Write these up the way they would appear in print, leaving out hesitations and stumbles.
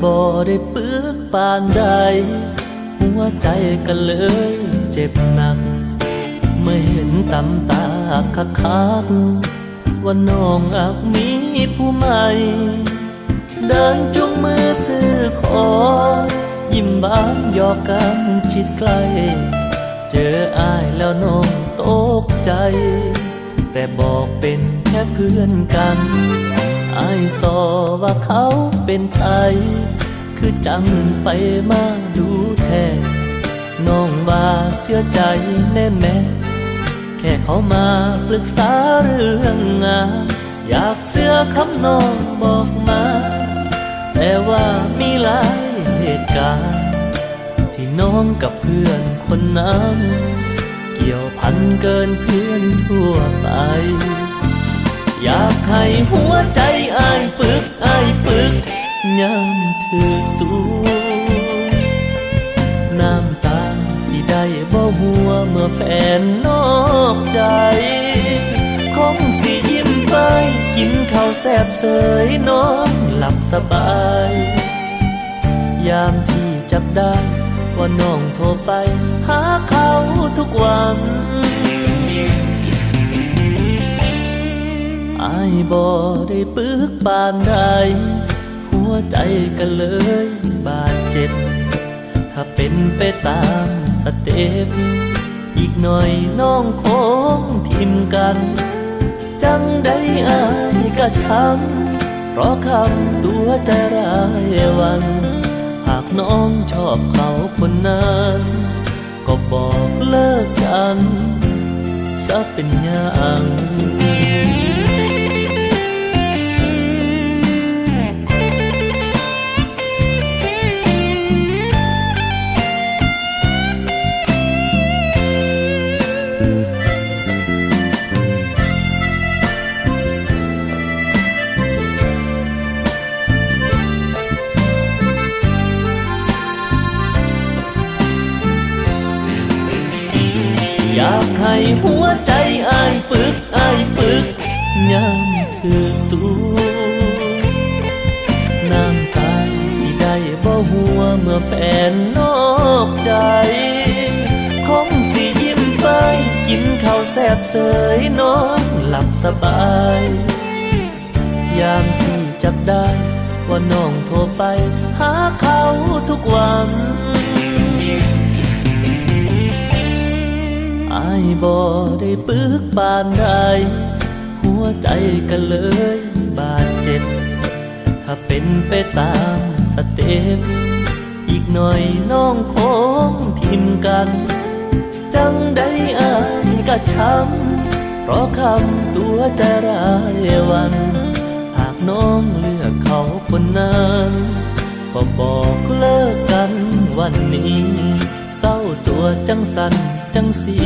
บ่ได้ปึกปานใดหัวใจก็เลยเจ็บหนักเมื่อเห็นตำตาคักๆว่าน้องอาจมีผู้ใหม่เดินจุงมือซื้อของยิ้มบานหยอกกันชิดใกล้เจออ้ายแล้วน้องตกใจแต่บอกเป็นแค่เพื่อนกันอ้ายสอว่าเขาเป็นไผคือจังไปมาดูแท้น้องว่าเสียใจแน่แม่แค่เขามาปรึกษาเรื่องงานอยากเสื้อคำน้องบอกมาแต่ว่ามีหลายเหตุการณ์ที่น้องกับเพื่อนคนนั้นเกี่ยวพันเกินเพื่อนทั่วไปอยากให้หัวใจอ้ายปึกยามถือตัวน้ำตาสิได้บ่หัวเมื่อแฟนนอกใจคงสิยิ้มไปกินข้าวแซ่บเสยนอนหลับสบายยามที่จับได้ว่าน้องโทรไปหาเขาทุกวันอ้ายบ่ได้ปึกปานใดหัวใจก็เลยบาดเจ็บถ้าเป็นไปตามสเต็ปอีกหน่อยน้องคงทิมกันจังได้อ้ายก็ช้ำเพราะคำตัวใจร้ายวันหากน้องชอบเขาคนนั้นก็บอกเลิกกันซะเป็นอย่างอยากให้หัวใจอ้ายปึกยามถือตัวน้ำตาสิได้บ่หัวเมื่อแฟนนอกใจคงสิยิ้มไปกินข้าวแซ่บเสยนอนหลับสบายยามที่จับได้ว่าน้องโทรไปหาเขาทุกวันอ้ายบ่ได้ปึกปานใดหัวใจก็เลยบาดเจ็บถ้าเป็นไปตามสเต็ปอีกหน่อยน้องคงทิมกันจังได้อ้ายก็ช้ำเพราะคำตัวใจร้ายวันหากน้องเลือกเขาคนนั้นก็บอกเลิกกันวันนี้เศร้าตัวจังสันจังสี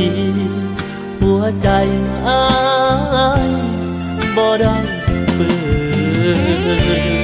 หัวใจอ้ายบ่ได้เปิด